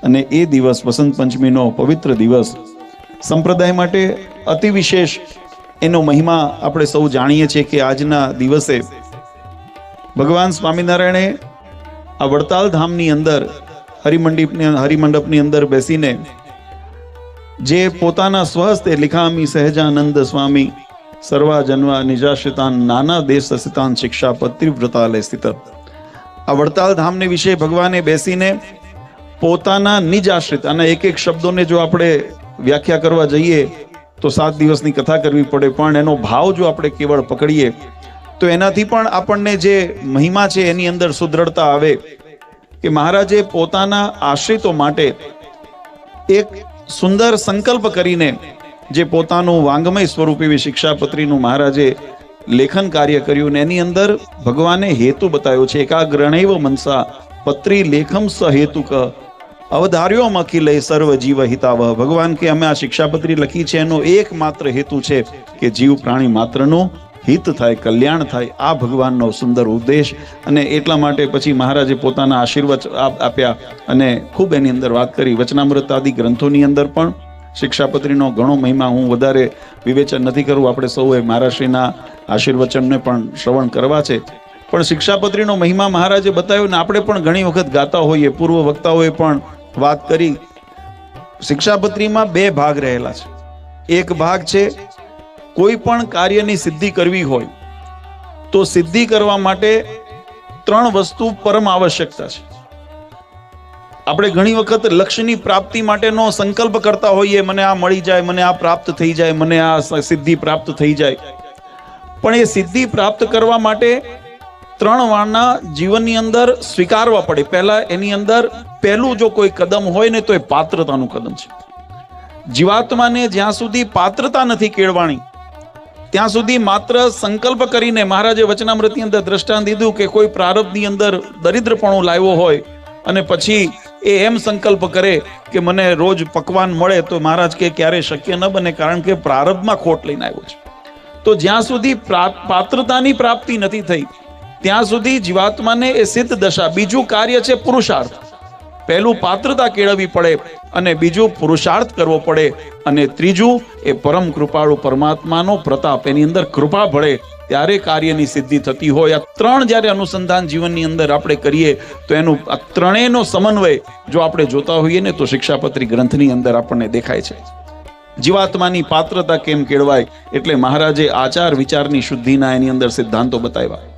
અને એ દિવસ વસંત પંચમીનો પવિત્ર દિવસ સંપ્રદાય માટે અતિ વિશેષ એનો મહિમા આપણે સૌ જાણીએ છીએ કે આજના દિવસે ભગવાન સ્વામિનારાયણે આ વડતાલ ધામની અંદર હરિમંડપની અંદર બેસીને જે પોતાના સ્વહસ્તે લિખામી સહજાનંદ સ્વામી સર્વા જન્વા નિજાશ્રિતાન નાના દેશ સ્થિતાન શિક્ષા પત્રિવ્રતાલય સ્થિત, આ વડતાલ ધામને વિશે ભગવાને બેસીને પોતાના નિજ આશ્રિત, અને એક એક શબ્દોને જો આપણે વ્યાખ્યા કરવા જઈએ તો 7 દિવસની કથા કરવી પડે, પણ એનો ભાવ જો આપણે કેવળ પકડીએ તો એનાથી પણ આપણને જે મહિમા છે એની અંદર સુદ્રઢતા આવે કે મહારાજે પોતાના આશ્રિતો માટે એક સુંદર સંકલ્પ કરીને જે પોતાનું વાંગમય સ્વરૂપ એવી શિક્ષાપત્રીનું મહારાજે લેખન કાર્ય કર્યું ને એની અંદર ભગવાને હેતુ બતાવ્યો છે. એકાગ્રણૈવ મનસા પત્રી લેખમ સ હેતુક અવધાર્યો અખિલે સર્વ જીવ હિતાવહ. ભગવાન કે અમે આ શિક્ષાપત્રી લખી છે એનો એકમાત્ર હેતુ છે કે જીવ પ્રાણી માત્રનું હિત થાય, કલ્યાણ થાય. આ ભગવાનનો સુંદર ઉપદેશ. અને એટલા માટે પછી મહારાજે પોતાના આશીર્વાદ આપ્યા અને ખૂબ એની અંદર વાત કરી. વચનામૃત આદિ ગ્રંથોની અંદર પણ શિક્ષાપત્રીનો ઘણો મહિમા, હું વધારે વિવેચન નથી કરવું, આપણે સૌએ મહારાજશ્રીના આશીર્વચનને પણ શ્રવણ કરવા છે. પણ શિક્ષાપત્રીનો મહિમા મહારાજે બતાવ્યો ને આપણે પણ ઘણી વખત ગાતા હોઈએ, પૂર્વ વક્તાઓએ પણ વાત કરી. શિક્ષાપત્રીમાં 2 ભાગ રહેલા છે. એક ભાગ છે કોઈ પણ કાર્યની સિદ્ધિ કરવી હોય તો સિદ્ધિ કરવા માટે 3 વસ્તુ પરમ આવશ્યકતા છે. આપણે ઘણી વખત લક્ષ્યની પ્રાપ્તિ માટેનો સંકલ્પ કરતા હોઈએ, મને આ મળી જાય, મને આ પ્રાપ્ત થઈ જાય, મને આ સિદ્ધિ પ્રાપ્ત થઈ જાય. પણ એ સિદ્ધિ પ્રાપ્ત કરવા માટે 3 વારના જીવનની અંદર સ્વીકારવા પડે. પહેલા એની અંદર પહેલું જો કોઈ કદમ હોય ને તો એ પાત્રતાનું કદમ છે. જીવાત્માને જ્યાં સુધી પાત્રતા નથી કેળવાણી ત્યાં સુધી માત્ર સંકલ્પ કરીને, મહારાજે વચનામૃતની અંદર દ્રષ્ટાંત દીધું કે કોઈ પ્રારબ્ધની અંદર દરિદ્રપણું લાવ્યો હોય અને પછી એ એમ સંકલ્પ કરે કે મને રોજ પકવાન મળે, તો મહારાજ કે ક્યારે શક્ય ન બને, કારણ કે પ્રારબ્ધમાં ખોટ લઈને આવ્યો છે. તો જ્યાં સુધી પાત્રતાની પ્રાપ્તિ નથી થઈ ત્યાં સુધી જીવાત્માને એ સિદ્ધ દશા. બીજું કાર્ય છે પુરુષાર્થ. પહેલું પાત્રતા કેળવવી પડે અને બીજું પુરુષાર્થ કરવો પડે અને ત્રીજું એ પરમ કૃપાળુ પરમાત્માનો પ્રતાપ, એની અંદર કૃપા ભળે ત્યારે કાર્યની સિદ્ધિ થતી હોય. આ 3 જ્યારે અનુસંધાન જીવનની અંદર આપણે કરીએ તો એનું આ ત્રણેયનો સમન્વય જો આપણે જોતા હોઈએ ને તો શિક્ષાપત્રી ગ્રંથની અંદર આપણને દેખાય છે. જીવાત્માની પાત્રતા કેમ કેળવાય એટલે મહારાજે આચાર વિચારની શુદ્ધિના એની અંદર સિદ્ધાંતો બતાવ્યા.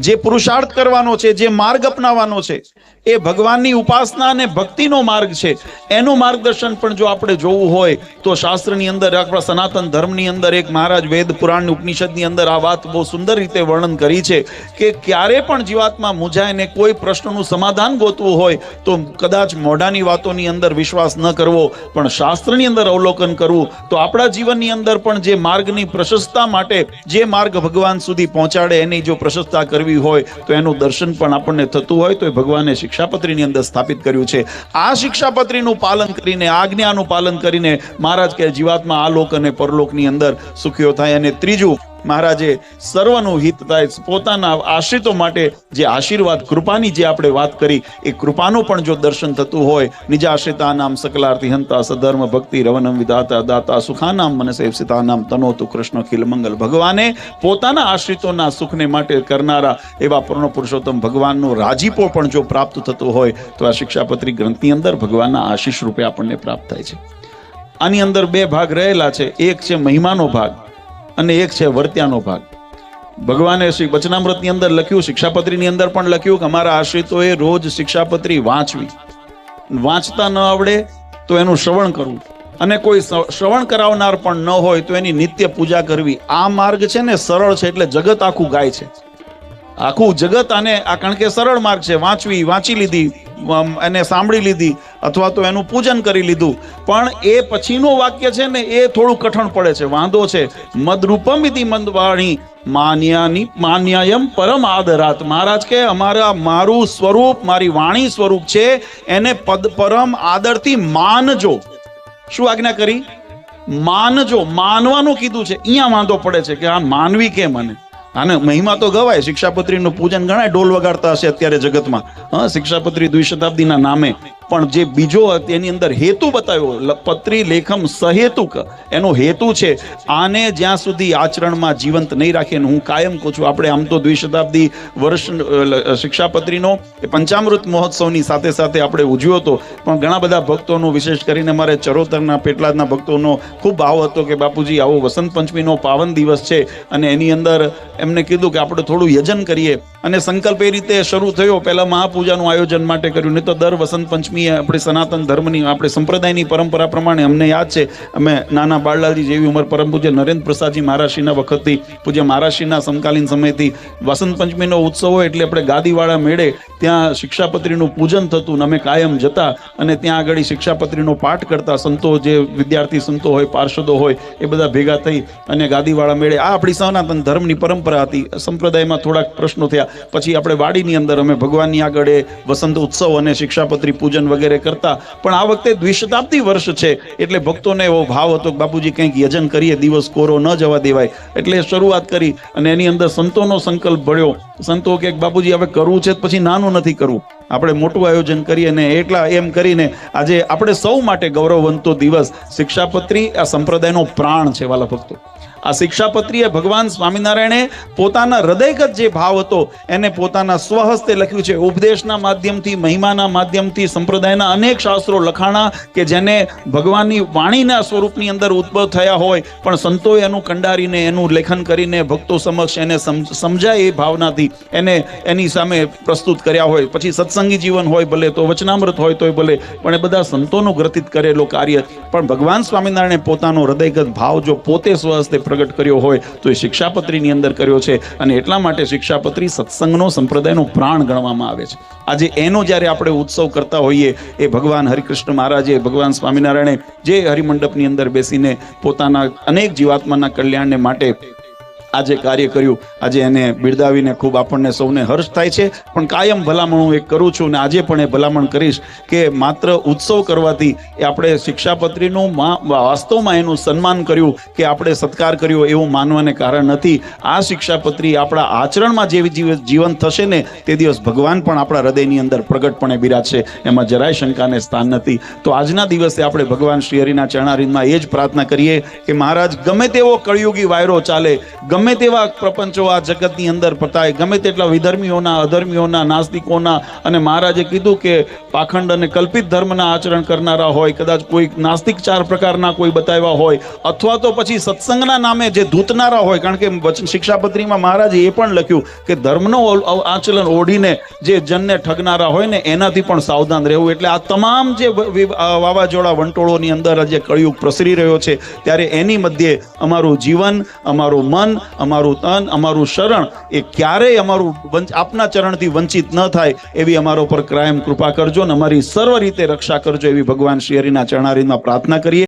જે પુરુષાર્થ કરવાનો છે, જે માર્ગ અપનાવવાનો છે એ ભગવાનની ઉપાસના અને ભક્તિનો માર્ગ છે. એનું માર્ગદર્શન પણ જો આપણે જોવું હોય તો શાસ્ત્રની અંદર, આપણા સનાતન ધર્મની અંદર એક મહારાજ વેદ પુરાણ ઉપનિષદની અંદર આ વાત બહુ સુંદર રીતે વર્ણન કરી છે કે ક્યારે પણ જીવાત્મા મૂંઝાય ને કોઈ પ્રશ્નનું સમાધાન ગોતવું હોય તો કદાચ મોઢાની વાતોની અંદર વિશ્વાસ ન કરવો, પણ શાસ્ત્રની અંદર અવલોકન કરવું. તો આપણા જીવનની અંદર પણ જે માર્ગની પ્રશસ્તતા માટે, જે માર્ગ ભગવાન સુધી પહોંચાડે એની જો પ્રશસ્તતા કરવી હોય તો એનું દર્શન પણ આપણને થતું હોય તો એ ભગવાને શિક્ષાપત્રીની અંદર સ્થાપિત કર્યું છે. આ શિક્ષાપત્રીનું પાલન કરીને, આજ્ઞાનું પાલન કરીને મહારાજ કે જીવાત્મા આ લોક અને પરલોકની અંદર સુખીઓ થાય. અને ત્રીજું, મહારાજે સર્વનું હિત થાય. પોતાના આશ્રિતો માટે જે આશીર્વાદ, કૃપાની જે આપણે વાત કરી, એ કૃપાનું પણ જો દર્શન થતું હોય, નિજાશ્રિતા નામ સકલાર્થી હંતા સધર્મ ભક્તિ રવનમ વિધાતા દાતા સુખાનામ મનસેવસિતા નામ તનોતુ કૃષ્ણ ખિલ મંગલ. ભગવાને પોતાના આશ્રિતોના સુખને માટે કરનારા એવા પૂર્ણ પુરુષોત્તમ ભગવાનનો રાજીપો પણ જો પ્રાપ્ત થતો હોય તો આ શિક્ષાપત્રી ગ્રંથની અંદર ભગવાનના આશીષ રૂપે આપણને પ્રાપ્ત થાય છે. આની અંદર 2 ભાગ રહેલા છે. એક છે મહિમાનો ભાગ અને એક છે વર્ત્યાનો ભાગ. ભગવાને શ્રી વચનામૃતની અંદર લખ્યું, શિક્ષાપત્રીની અંદર પણ લખ્યું કે અમારા આશ્રિતોએ રોજ શિક્ષાપત્રી વાંચવી. વાંચતા ન આવડે તો એનું શ્રવણ કરવું, અને કોઈ શ્રવણ કરાવનાર પણ ન હોય તો એની નિત્ય પૂજા કરવી. આ માર્ગ છે ને સરળ છે એટલે જગત આખું ગાય છે. આખું જગત આને, આ કારણ કે સરળ માર્ગ છે. વાંચી લીધી, એને સાંભળી લીધી અથવા તો એનું પૂજન કરી લીધું, પણ એ પછીનું વાક્ય છે ને એ થોડું કઠણ પડે છે, વાંધો છે. મદરૂપમ ઇતિ મંદવાણી માન્યાયમ પરમ આદરાત. મહારાજ કે મારું સ્વરૂપ, મારી વાણી સ્વરૂપ છે એને પરમ આદરથી માનજો. શું આજ્ઞા કરી? માનજો. માનવાનું કીધું છે. અહીંયા વાંધો પડે છે કે આ માનવી કેમ? મને આને મહિમા તો ગવાય, શિક્ષાપત્રીનું પૂજન ગણાય, ઢોલ વગાડતા હશે અત્યારે જગતમાં. શિક્ષાપત્રી દ્વિશતાબ્દીના નામે પણ જે બીજો એની અંદર હેતુ બતાવ્યો, પત્રી લેખમ સહેતુક, એનો હેતુ છે આને જ્યાં સુધી આચરણમાં જીવંત નહીં રાખીએ. હું કાયમ કહું છું, આપણે આમ તો દ્વિશતાબ્દી વર્ષ શિક્ષાપત્રીનો પંચામૃત મહોત્સવની સાથે સાથે આપણે ઉજવ્યો હતો, પણ ઘણા બધા ભક્તોનો, વિશેષ કરીને મારે ચરોતરના પેટલાદના ભક્તોનો ખૂબ ભાવ હતો કે બાપુજી આવો વસંત પંચમીનો પાવન દિવસ છે અને એની અંદર એમને કીધું કે આપણે થોડું યજન કરીએ. અને સંકલ્પ એ રીતે શરૂ થયો, પહેલા મહાપૂજાનું આયોજન માટે કર્યું, નહીં તો દર વસંત પંચમીએ આપણે સનાતન ધર્મની, આપણે સંપ્રદાયની પરંપરા પ્રમાણે અમને યાદ છે, અમે નાના બાળલાલજી જેવી ઉંમર પરમ પૂજ્ય નરેન્દ્ર પ્રસાદજી મહારાજશ્રીના વખતથી, પૂજ્ય મહારાજશ્રીના સમકાલીન સમયથી વસંત પંચમીનો ઉત્સવ હોય એટલે આપણે ગાદીવાળા મેળે ત્યાં શિક્ષાપત્રીનું પૂજન થતું, અમે કાયમ જતા અને ત્યાં આગળ શિક્ષાપત્રીનો પાઠ કરતા. સંતો, જે વિદ્યાર્થી સંતો હોય, પાર્ષદો હોય, એ બધા ભેગા થઈ અને ગાદીવાળા મેળે, આ આપણી સનાતન ધર્મની પરંપરા હતી. સંપ્રદાયમાં થોડાક પ્રશ્નો થયા, પછી આપણે વાડીની અંદર અમે ભગવાનની આગળ વસંત ઉત્સવ અને શિક્ષાપત્રી પૂજન વગેરે કરતા. પણ આ વખતે દ્વિશતાબ્દી વર્ષ છે એટલે ભક્તોને એવો ભાવ હતો કે બાપુજી કંઈક યજન કરીએ, દિવસ કોરો ન જવા દેવાય. એટલે શરૂઆત કરી અને એની અંદર સંતોનો સંકલ્પ ભળ્યો. સંતો કે બાપુજી હવે કરવું છે પછી નાનું નથી કરવું, આપણે મોટું આયોજન કરીએ. ને એટલા એમ કરીને આજે આપણે સૌ માટે ગૌરવવંતો દિવસ. શિક્ષાપત્રી આ સંપ્રદાયનો પ્રાણ છે વાલા ભક્તો. આ શિક્ષાપત્રીએ ભગવાન સ્વામિનારાયણે પોતાના હૃદયગત જે ભાવ હતો એને પોતાના સ્વહસ્તે લખ્યું છે. ઉપદેશના માધ્યમથી, મહિમાના માધ્યમથી સંપ્રદાયના અનેક શાસ્ત્રો લખાણા કે જેને ભગવાનની વાણીના સ્વરૂપની અંદર ઉદ્ભવ થયા હોય, પણ સંતોએ એનું કંડારીને, એનું લેખન કરીને ભક્તો સમક્ષ એને સમજાય એ ભાવનાથી એને એની સામે પ્રસ્તુત કર્યા હોય. પછી સત્સંગી જીવન હોય ભલે, તો વચનામૃત હોય તોય ભલે, પણ એ બધા સંતોનું ગ્રથિત કરેલો કાર્ય. પણ ભગવાન સ્વામિનારાયણે પોતાનો હૃદયગત ભાવ જો પોતે સ્વહસ્તે પ્રગટ કર્યો હોય તો એ શિક્ષાપત્રીની અંદર કર્યો છે. અને એટલા માટે શિક્ષાપત્રી સત્સંગનો, સંપ્રદાયનો પ્રાણ ગણવામાં આવે છે. આજે એનો જ્યારે આપણે ઉત્સવ કરતા હોઈએ, એ ભગવાન હરિકૃષ્ણ મહારાજે, ભગવાન સ્વામિનારાયણે જે હરિમંડપની અંદર બેસીને પોતાના અનેક જીવાત્માના કલ્યાણને માટે આજે કાર્ય કર્યું, આજે એને બિરદાવીને ખૂબ આપણને સૌને હર્ષ થાય છે. પણ કાયમ ભલામણ હું એક કરું છું, અને આજે પણ એ ભલામણ કરીશ કે માત્ર ઉત્સવ કરવાથી એ આપણે શિક્ષાપત્રીનું વાસ્તવમાં એનું સન્માન કર્યું કે આપણે સત્કાર કર્યો એવું માનવાને કારણ નથી. આ શિક્ષાપત્રી આપણા આચરણમાં જેવી જીવન થશે ને તે દિવસ ભગવાન પણ આપણા હૃદયની અંદર પ્રગટપણે બિરાજશે, એમાં જરાય શંકાને સ્થાન નથી. તો આજના દિવસે આપણે ભગવાન શ્રી હરિના ચરણારવિંદમાં એ જ પ્રાર્થના કરીએ કે મહારાજ, ગમે તેવો કળિયુગી વાયરો ચાલે, ગમે તેવા પ્રપંચો આ જગતની અંદર પતાય, ગમે તેટલા વિધર્મીઓના, અધર્મીઓના, નાસ્તિકોના, અને મહારાજે કીધું કે પાખંડ અને કલ્પિત ધર્મના આચરણ કરનારા હોય, કદાચ કોઈ નાસ્તિક 4 પ્રકારના કોઈ બતાવ્યા હોય, અથવા તો પછી સત્સંગના નામે જે ધૂતનારા હોય. કારણ કે શિક્ષાપત્રીમાં મહારાજે એ પણ લખ્યું કે ધર્મનો આચરણ ઓઢીને જે જનને ઠગનારા હોય ને એનાથી પણ સાવધાન રહેવું. એટલે આ તમામ જે વાવાઝોડા વંટોળોની અંદર જે કળિયુગ પ્રસરી રહ્યો છે, ત્યારે એની મધ્યે અમારું જીવન, અમારું મન, અમારું તન, અમારું શરણ એ ક્યારેય અમારું આપના ચરણથી વંચિત ન થાય એવી અમારો પર કાયમ કૃપા કરજો, અને અમારી સર્વ રીતે રક્ષા કરજો એવી ભગવાન શ્રી હરિના ચરણારવિંદમાં પ્રાર્થના કરીએ.